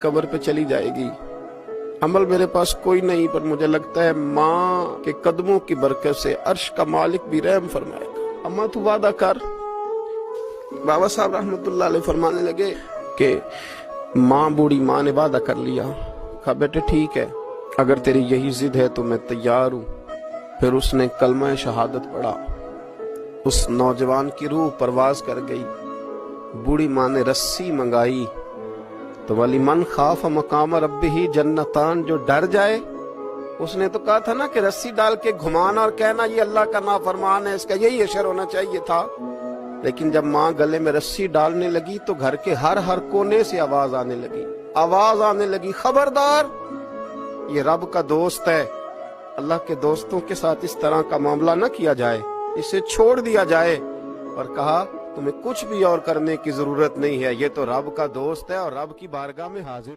कब्र पे चली जाएगी। अमल मेरे पास कोई नहीं, पर मुझे लगता है माँ के कदमों की बरकत से अर्श का मालिक भी रहम फरमाएगा। अम्मा तू वादा कर। बाबा साहब रहमतुल्लाह अलैह फरमाने लगे कि माँ, बूढ़ी माँ ने वादा कर लिया। कहा बेटे ठीक है, अगर तेरी यही जिद है तो मैं तैयार हूँ। फिर उसने कलमा शहादत पढ़ा। उस नौजवान की रूह परवाज कर गई। बूढ़ी माँ ने रस्सी मंगाई तो वाली मन खाफ मकाम रब्बिही जन्नतान, जो डर जाए। उसने तो कहा था ना कि रस्सी डाल के घुमाना और कहना ये अल्लाह का नाफरमान है, इसका यही अशर होना चाहिए था। लेकिन जब माँ गले में रस्सी डालने लगी तो घर के हर कोने से आवाज आने लगी, खबरदार ये रब का दोस्त है, अल्लाह के दोस्तों के साथ इस तरह का मामला न किया जाए, इसे छोड़ दिया जाए। और कहा तुम्हें कुछ भी और करने की जरूरत नहीं है, ये तो रब का दोस्त है और रब की बारगाह में हाजिर